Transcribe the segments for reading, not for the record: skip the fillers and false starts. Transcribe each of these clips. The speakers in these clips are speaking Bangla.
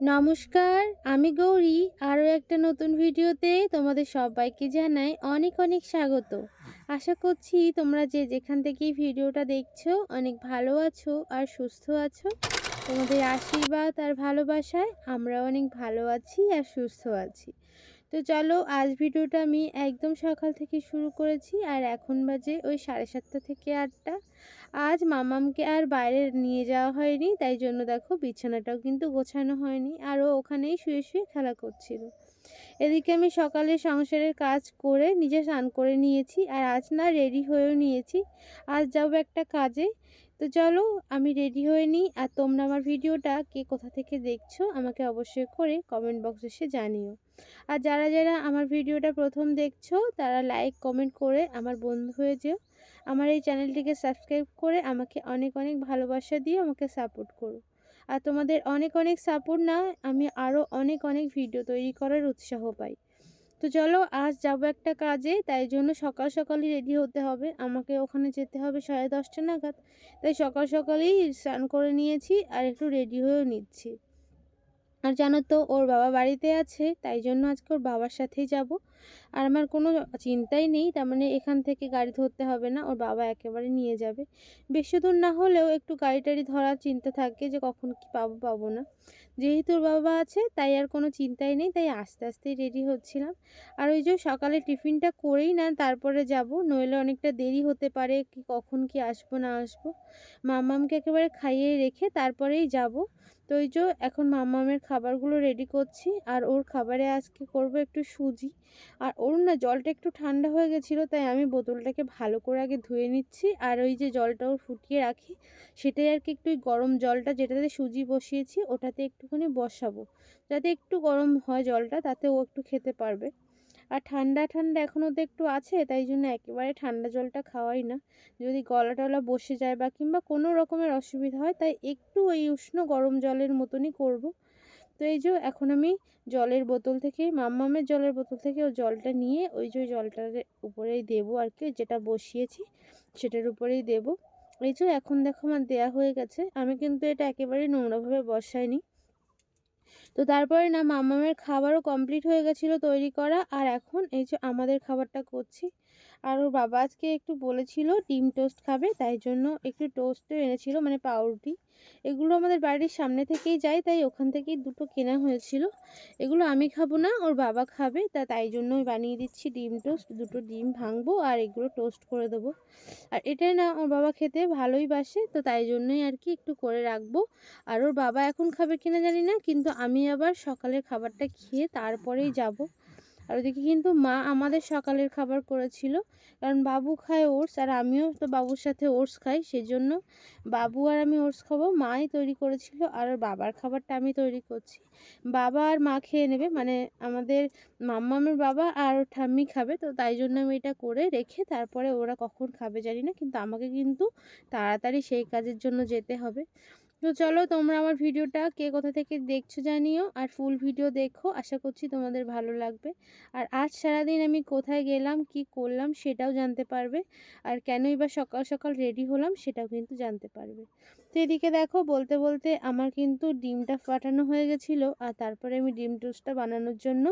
নমস্কার, আমি গৌরী। আরও একটা নতুন ভিডিওতে তোমাদের সবাইকে জানাই অনেক অনেক স্বাগত। আশা করছি তোমরা যে যেখান থেকেই ভিডিওটা দেখছো অনেক ভালো আছো আর সুস্থ আছো। তোমাদের আশীর্বাদ আর ভালোবাসায় আমরা অনেক ভালো আছি আর সুস্থ আছি। তো চলো, আজ ভিডিওটা আমি একদম সকাল থেকে শুরু করেছি আর এখন বাজে ওই 7:30 থেকে 8টা। আজ মামামকে আর বাইরে নিয়ে যাওয়া হয়নি, তাই জন্য দেখো বিছানাটাও কিন্তু গোছানো হয়নি আর ও ওখানেই শুয়ে শুয়ে খেলা করছিল। এদিকে আমি সকালে সংসারের কাজ করে নিজে স্নান করে নিয়েছি আর আজ না রেডি হয়েও নিয়েছি। আজ যাবো একটা কাজে। তো চলো আমি রেডি হয়ে নিই। আর তোমরা আমার ভিডিওটা কে কোথা থেকে দেখছো আমাকে অবশ্যই করে কমেন্ট বক্সে এসে জানিও। আর যারা যারা আমার ভিডিওটা প্রথম দেখছো তারা লাইক কমেন্ট করে আমার বন্ধু হয়ে যেও। আমার এই চ্যানেলটিকে সাবস্ক্রাইব করে আমাকে অনেক অনেক ভালোবাসা দিয়ে আমাকে সাপোর্ট করো। আর তোমাদের অনেক অনেক সাপোর্ট না আমি আরও অনেক অনেক ভিডিও তৈরি করার উৎসাহ পাই। তো চলো আজ যাবো একটা কাজে, তাই জন্য সকাল সকালই রেডি হতে হবে। আমাকে ওখানে যেতে হবে 10:30 নাগাদ। তাই সকাল সকালেই স্নান করে নিয়েছি আর একটু রেডি হয়েও নিচ্ছি। আর জানো তো ওর বাবা বাড়িতে আছে, তাই জন্য আজকে ওর বাবার সাথেই যাব। আর আমার কোনো চিন্তাই নেই, তার মানে এখান থেকে গাড়ি ধরতে হবে না, ওর বাবা একেবারে নিয়ে যাবে। বেশি দূর না হলেও একটু গাড়ি টাড়ি ধরার চিন্তা থাকে যে কখন কি পাবো পাবো না। যেহেতু ওর বাবা আছে তাই আর কোনো চিন্তাই নেই, তাই আস্তে আস্তেই রেডি হচ্ছিলাম। আর ওই যে সকালে টিফিনটা করেই না তারপরে যাব, নইলে অনেকটা দেরি হতে পারে, কি কখন কি আসবো না আসবো। মাম্মামকে একেবারে খাইয়ে রেখে তারপরেই যাব। তো ওই যে এখন মাম্মামের খাবারগুলো রেডি করছি আর ওর খাবারে আজকে করব একটু সুজি। আর ওর না জলটা একটু ঠান্ডা হয়ে গেছিলো, তাই আমি বোতলটাকে ভালো করে আগে ধুয়ে নিচ্ছি আর ওই যে জলটা ওর ফুটিয়ে রাখি সেটাই আর কি একটু গরম জলটা যেটাতে সুজি বসিয়েছি ওটাতে একটুখানি বসাবো, যাতে একটু গরম হয় জলটা, তাতে ও একটু খেতে পারবে। আর ঠান্ডা ঠান্ডা এখনও তো একটু আছে, তাই জন্য একেবারে ঠান্ডা জলটা খাওয়াই না। যদি গলা টলা বসে যায় বা কিংবা কোনো রকমের অসুবিধা হয় তাই একটু ওই উষ্ণ গরম জলের মতনই করব। তো এই যে এখন আমি জলের বোতল থেকে মাম্মামের জলের বোতল থেকে ও জলটা নিয়ে ওই যে জলটার উপরেই দেবো আর কি, যেটা বসিয়েছি সেটার উপরেই দেবো। এই যে এখন দেখো আমার দেয়া হয়ে গেছে, আমি কিন্তু এটা একেবারেই নোংরাভাবে বসাইনি। তো তারপরে না মামামের খাবারও কমপ্লিট হয়ে গেছিলো তৈরি করা, আর এখন এই যে আমাদের খাবারটা করছি। আর ওর বাবা আজকে একটু বলেছিল ডিম টোস্ট খাবে, তাই জন্য একটু টোস্টও এনেছিল, মানে পাউরুটি। এগুলো আমাদের বাড়ির সামনে থেকেই যায়, তাই ওখান থেকেই দুটো কেনা হয়েছিল। এগুলো আমি খাবো না, ওর বাবা খাবে, তাই জন্যই বানিয়ে দিচ্ছি ডিম টোস্ট। দুটো ডিম ভাঙবো আর এগুলো টোস্ট করে দেবো। আর এটাই না ওর বাবা খেতে ভালোই বাসে, তো তাই জন্যই আর কি একটু করে রাখবো। আর ওর বাবা এখন খাবে কিনা জানি না, কিন্তু আমি আবার সকালের খাবারটা খেয়ে তারপরেই যাব। আর ওদিকে কিন্তু মা আমাদের সকালের খাবার করেছিল, কারণ বাবু খায় ওটস আর আমিও তো বাবুর সাথে ওটস খাই, সেজন্য বাবু আর আমি ওটস খাবো। মাই তৈরি করেছিল আর ওর বাবার খাবারটা আমি তৈরি করছি। বাবা আর মা খেয়ে নেবে, মানে আমাদের মাম্মামের বাবা আর ওর ঠাম্মি খাবে, তো তাই জন্য আমি এটা করে রেখে তারপরে ওরা কখন খাবে জানি না, কিন্তু আমাকে কিন্তু তাড়াতাড়ি সেই কাজের জন্য যেতে হবে। তো চলো তোমরা আমার ভিডিওটা কে কোথা থেকে দেখছো জানিও, আর ফুল ভিডিও দেখো, আশা করছি তোমাদের ভালো লাগবে। আর আজ সারাদিন আমি কোথায় গেলাম কি করলাম সেটাও জানতে পারবে, আর কেনই বা সকাল সকাল রেডি হলাম সেটাও কিন্তু জানতে পারবে। তো এদিকে দেখো বলতে বলতে আমার কিন্তু ডিমটা ফাটানো হয়ে গেছিলো, আর তারপরে আমি ডিম টোস্টটা বানানোর জন্য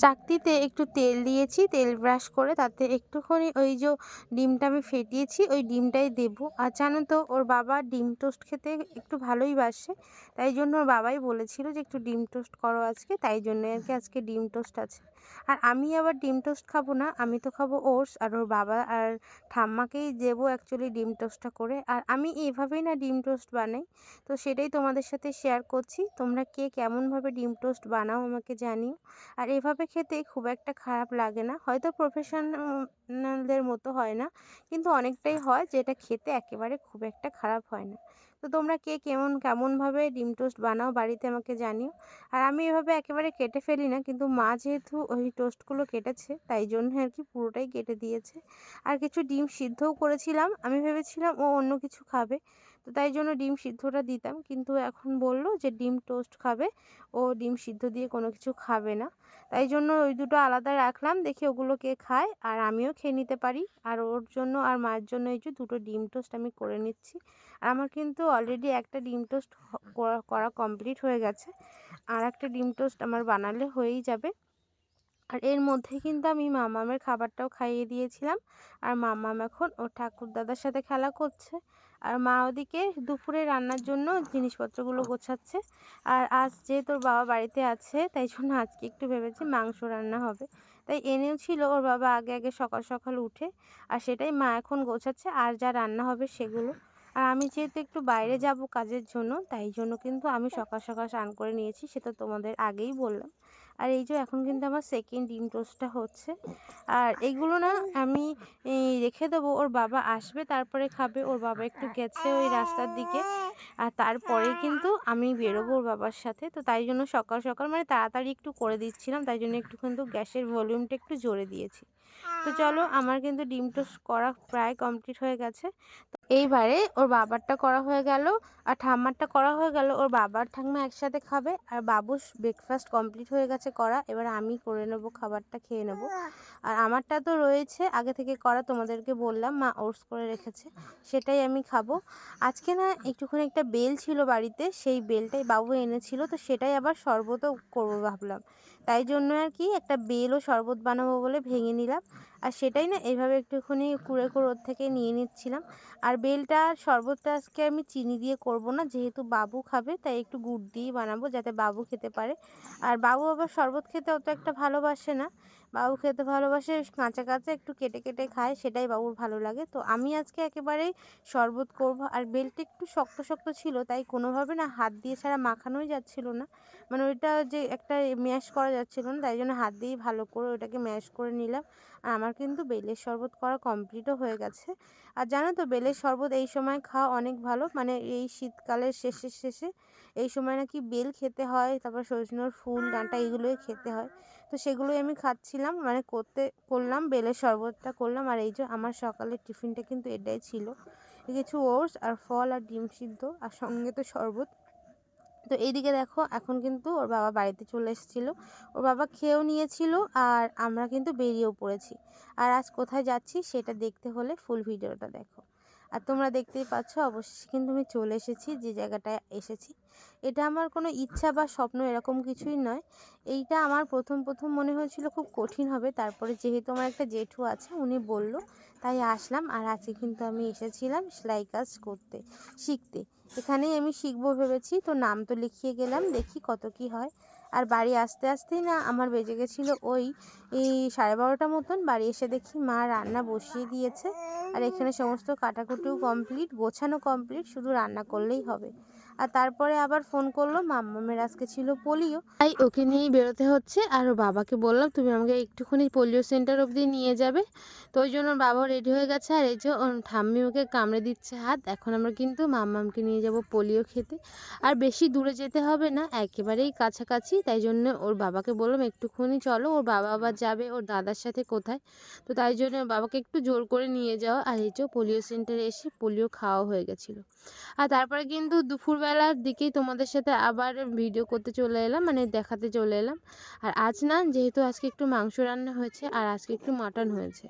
চাকতিতে একটু তেল দিয়েছি, তেল ব্রাশ করে তাতে একটুখানি ওই যে ডিমটা আমি ফেটিয়েছি ওই ডিমটাই দেব। আর জানো তো ওর বাবা ডিম টোস্ট খেতে একটু ভালোই বাসে, তাই জন্য ওর বাবাই বলেছিল যে একটু ডিম টোস্ট করো আজকে, তাই জন্য আর কি আজকে ডিম টোস্ট আছে। আর আমি আবার ডিম টোস্ট খাবো না, আমি তো খাবো ওটস, আর ওর বাবা আর ঠাম্মাকেই দেবো অ্যাকচুয়ালি ডিম টোস্টটা করে। আর আমি এইভাবেই না ডিম টোস্ট বানাই, তো সেটাই তোমাদের সাথে শেয়ার করছি। তোমরা কে কেমনভাবে ডিম টোস্ট বানাও আমাকে জানিও। আর এভাবে খেতে খুব একটা খারাপ লাগে না, হয়তো প্রফেশনালদের মতো হয় না, কিন্তু অনেকটাই হয়, যেটা খেতে একেবারে খুব একটা খারাপ হয় না। তো তোমরা কে কেমনভাবে ডিম টোস্ট বানাও বাড়িতে আমাকে জানিও। আর আমি এভাবে একেবারে কেটে ফেলি না, কিন্তু মা যেহেতু ওই টোস্টগুলো কেটেছে তাই জন্য আর কি পুরোটাই কেটে দিয়েছে। আর কিছু ডিম সিদ্ধও করেছিলাম, আমি ভেবেছিলাম ও অন্য কিছু খাবে, তো তাই জন্য ডিম সিদ্ধটা দিতাম, কিন্তু এখন বলল যে ডিম টোস্ট খাবে, ও ডিম সিদ্ধ দিয়ে কোনো কিছু খাবে না। তাই জন্য ওই দুটো আলাদা রাখলাম, দেখি ওগুলো কে খায় আর আমিও খেয়ে নিতে পারি। আর ওর জন্য আর মায়ের জন্য এই যে দুটো ডিম টোস্ট আমি করে নিচ্ছি। আর আমার কিন্তু অলরেডি একটা ডিম টোস্ট করা কমপ্লিট হয়ে গেছে, আর একটা ডিম টোস্ট আমার বানালে হয়েই যাবে। আর এর মধ্যে কিন্তু আমি মামামের খাবারটাও খাইয়ে দিয়েছিলাম। আর মামাম এখন ওর ঠাকুরদাদার সাথে খেলা করছে, আর মা ওদিকে দুপুরে রান্নার জন্য জিনিসপত্রগুলো গোছাচ্ছে। আর আজ যেহেতু ওর বাবা বাড়িতে আছে, তাই জন্য আজকে একটু ভেবেছি মাংস রান্না হবে। তাই এনেও ছিল ওর বাবা আগে আগে সকাল সকাল উঠে, আর সেটাই মা এখন গোছাচ্ছে আর যা রান্না হবে সেগুলো। আর আমি যেহেতু একটু বাইরে যাব কাজের জন্য, তাই জন্য কিন্তু আমি সকাল সকাল স্নান করে নিয়েছি, সেটা তোমাদের আগেই বললাম। আর এই যে এখন কিন্তু আমার সেকেন্ড ডিম টোস্টটা হচ্ছে। আর এইগুলো না আমি রেখে দেবো, ওর বাবা আসবে তারপরে খাবে। ওর বাবা একটু গেছে ওই রাস্তার দিকে, আর তারপরে কিন্তু আমি বেরোবো ওর বাবার সাথে। তো তাই জন্য সকাল সকাল মানে তাড়াতাড়ি একটু করে দিচ্ছিলাম, তাই জন্য একটু কিন্তু গ্যাসের ভলিউমটা একটু জোরে দিয়েছি। তো চলো, আমার কিন্তু ডিম টোস্ট করা প্রায় কমপ্লিট হয়ে গেছে। এইবারে ওর বাবারটা করা হয়ে গেল আর ঠাম্মারটা করা হয়ে গেল, ওর বাবার ঠাম্মা একসাথে খাবে। আর বাবুর ব্রেকফাস্ট কমপ্লিট হয়ে গেছে করা, এবার আমি করে নেব, খাবারটা খেয়ে নেব। আর আমারটা তো রয়েছে আগে থেকে করা, তোমাদেরকে বললাম মা ওটস করে রেখেছে, সেটাই আমি খাবো। আজকে না একটুখানি একটা বেল ছিল বাড়িতে, সেই বেলটাই বাবু এনেছিল, তো সেটাই আবার শরবতও করবো ভাবলাম। তাই জন্য আর কি একটা বেলও শরবত বানাবো বলে ভেঙে নিলাম। আর সেটাই না এইভাবে একটুখানি কুড়ে কুড়ে ওর থেকে নিয়ে নিচ্ছিলাম। আর বেলটা আর শরবতটা আজকে আমি চিনি দিয়ে করব না, যেহেতু বাবু খাবে তাই একটু গুড় দিয়েই বানাবো যাতে বাবু খেতে পারে। আর বাবু আবার শরবত খেতে অত একটা ভালোবাসে না, বাবু খেতে ভালোবাসে কাঁচা কাঁচা একটু কেটে কেটে খায়, সেটাই বাবুর ভালো লাগে। তো আমি আজকে একেবারেই শরবত করব। আর বেলটা একটু শক্ত শক্ত ছিল, তাই কোনোভাবে না হাত দিয়ে ছাড়া মাখানোই যাচ্ছিল না, মানে ওইটা যে একটা ম্যাশ করা যাচ্ছিল না, তাই জন্য হাত দিয়েই ভালো করে ওটাকে ম্যাশ করে নিলাম। আর আমার কিন্তু বেলের শরবত করা কমপ্লিটও হয়ে গেছে। আর জানো তো বেলের শরবত এই সময় খাওয়া অনেক ভালো, মানে এই শীতকালের শেষে এই সময় নাকি বেল খেতে হয়, তারপর সজনের ফুল ডাঁটা এগুলোই খেতে হয়। তো সেগুলোই আমি খাচ্ছিলাম, মানে করলাম বেলের শরবতটা করলাম। আর এই যে আমার সকালের টিফিনটা কিন্তু এটাই ছিল, কিছু ওটস আর ফল আর ডিম সিদ্ধ আর সঙ্গে তো শরবত। তো এইদিকে দেখো এখন কিন্তু ওর বাবা বাড়িতে চলে এসেছিলো, ওর বাবা খেয়েও নিয়েছিল, আর আমরা কিন্তু বেরিয়েও পড়েছি। আর আজ কোথায় যাচ্ছি সেটা দেখতে হলে ফুল ভিডিওটা দেখো। আর তোমরা দেখতেই পাচ্ছ অবশেষে কিন্তু আমি চলে এসেছি যে জায়গাটায় এসেছি। এটা আমার কোনো ইচ্ছা বা স্বপ্ন এরকম কিছুই নয়, এইটা আমার প্রথম মনে হয়েছিল খুব কঠিন হবে, তারপরে যেহেতু আমার একটা জেঠু আছে উনি বলল তাই আসলাম। আর আজকে কিন্তু আমি এসেছিলাম সেলাই কাজ করতে, শিখতে। এখানেই আমি শিখবো ভেবেছি, তো নাম তো লিখিয়ে গেলাম, দেখি কত কি হয়। আর বাড়ি আসতে আসতেই না আমার বেজে গেছিলো ওই 12:30 মতন। বাড়ি এসে দেখি মা রান্না বসিয়ে দিয়েছে, আর এখানে সমস্ত কাটাকুটিও কমপ্লিট, গোছানো কমপ্লিট, শুধু রান্না করলেই হবে। আর তারপরে আবার ফোন করলো, মাম্মামের আজকে ছিল পোলিও, তাই ওকে নিয়েই বেরোতে হচ্ছে। আর ওর বাবাকে বললাম তুমি আমাকে একটুখানি পোলিও সেন্টার অবধি নিয়ে যাবে। তো ওই জন্য বাবাও রেডি হয়ে গেছে। আর এই যে ওর ঠাম্মি ওকে কামড়ে দিচ্ছে হাত। এখন আমরা কিন্তু মাম্মামকে নিয়ে যাব পোলিও খেতে। আর বেশি দূরে যেতে হবে না, একেবারেই কাছাকাছি, তাই জন্য ওর বাবাকে বললাম একটুখানি চলো, ওর বাবা আবার যাবে ওর দাদার সাথে কোথায়। তো তাই জন্য বাবাকে একটু জোর করে নিয়ে যাওয়া। আর এই যে পোলিও সেন্টারে এসে পোলিও খাওয়া হয়ে গেছিলো। আর তারপরে কিন্তু দুপুরবেলার দিকেই তোমাদের সাথে আবার ভিডিও করতে চলে এলাম, মানে দেখাতে চলে এলাম। আর আজ না যেহেতু আজকে একটু মাংস রান্না হয়েছে আর আজকে একটু মাটন হয়েছে,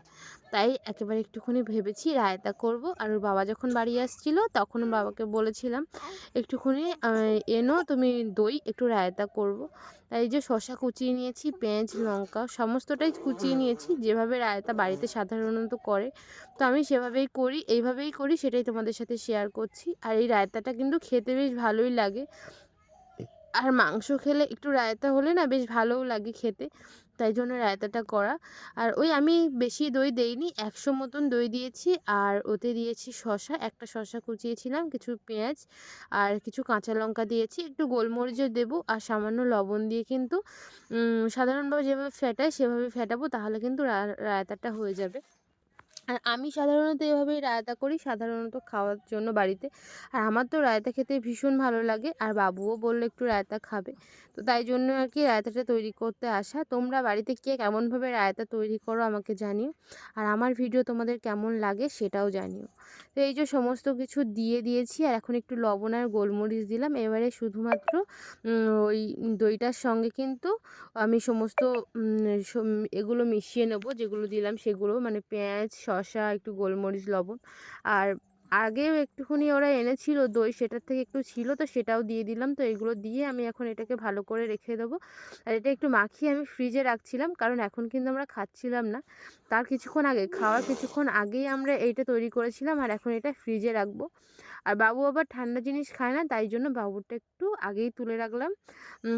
তাই একেবারে একটুখানি ভেবেছি রায়তা করব। আর ওর বাবা যখন বাড়ি আসছিল তখন বাবাকে বলেছিলাম একটুখানি এনো তুমি দই, একটু রায়তা করব। তাই যে শসা কুচিয়ে নিয়েছি, পেঁয়াজ লঙ্কা সমস্তটাই কুচিয়ে নিয়েছি, যেভাবে রায়তা বাড়িতে সাধারণত করে, তো আমি সেভাবেই করি, এইভাবেই করি, সেটাই তোমাদের সাথে শেয়ার করছি। আর এই রায়তাটা কিন্তু খেতে বেশ ভালোই লাগে, আর মাংস খেলে একটু রায়তা হলে না বেশ ভালোও লাগে খেতে, তাই জন্য রায়তাটা করা। আর ওই আমি বেশি দই দেইনি, 100 মতন দই দিয়েছি। আর ওতে দিয়েছি শসা, একটা শসা কুচিয়েছিলাম, কিছু পেঁয়াজ আর কিছু কাঁচা লঙ্কা দিয়েছি, একটু গোলমরিচও দেবো, আর সামান্য লবণ দিয়ে কিন্তু সাধারণভাবে যেভাবে ফেটাই সেভাবে ফেটাবো, তাহলে কিন্তু রায়তাটা হয়ে যাবে। আর আমি সাধারণত এভাবেই রায়তা করি সাধারণত খাওয়ার জন্য বাড়িতে। আর আমার তো রায়তা খেতে ভীষণ ভালো লাগে, আর বাবুও বলল একটু রায়তা খাবে। তো তাই জন্য আর কি রায়তাটা তৈরি করতে আসা। তোমরা বাড়িতে কে কেমনভাবে রায়তা তৈরি করো আমাকে জানিও। আর আমার ভিডিও তোমাদের কেমন লাগে সেটাও জানিও। তো এই যে সমস্ত কিছু দিয়ে দিয়েছি, আর এখন একটু লবণ আর গোলমরিচ দিলাম। এবারে শুধুমাত্র ওই দইটার সঙ্গে কিন্তু আমি সমস্ত এগুলো মিশিয়ে নেব, যেগুলো দিলাম সেগুলো, মানে পেঁয়াজ, শসা, একটু গোলমরিচ, লবণ। আর আগেও একটুখানি ওরা এনেছিল দই, সেটার থেকে একটু ছিল, তো সেটাও দিয়ে দিলাম। তো এগুলো দিয়ে আমি এখন এটাকে ভালো করে রেখে দেবো। আর এটা একটু মাখিয়ে আমি ফ্রিজে রাখছিলাম, কারণ এখন কিন্তু আমরা খাচ্ছিলাম না, তার কিছুক্ষণ আগে, খাওয়ার কিছুক্ষণ আগেই আমরা এইটা তৈরি করেছিলাম। আর এখন এটা ফ্রিজে রাখবো। আর বাবু আবার ঠান্ডা জিনিস খায় না, তাই জন্য বাবুরটা একটু আগেই তুলে রাখলাম।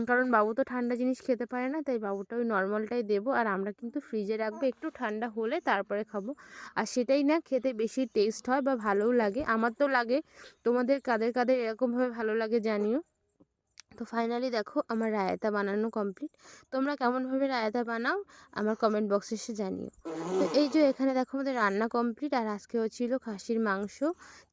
কারণ বাবু তো ঠান্ডা জিনিস খেতে পারে না, তাই বাবুরটা ওই নর্মালটাই দেবো। আর আমরা কিন্তু ফ্রিজে রাখবো, একটু ঠান্ডা হলে তারপরে খাবো। আর সেটাই না খেতে বেশি টেস্ট হয় বা ভালোও লাগে, আমার তো লাগে। তোমাদের কাদের কাদের এরকমভাবে ভালো লাগে জানিও। তো ফাইনালি দেখো আমার রায়তা বানানো কমপ্লিট। তোমরা কেমনভাবে রায়তা বানাও আমার কমেন্ট বক্সে এসে জানিও। তো এই যে এখানে দেখো আমাদের রান্না কমপ্লিট। আর আজকে হচ্ছিল খাসির মাংস,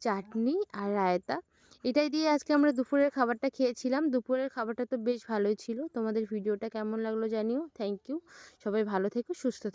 চাটনি আর রায়তা। এটাই দিয়ে আজকে আমরা দুপুরের খাবারটা খেয়েছিলাম। দুপুরের খাবারটা তো বেশ ভালোই ছিল। তোমাদের ভিডিওটা কেমন লাগলো জানিও। Thank you. সবাই ভালো থেকো, সুস্থ থেকো।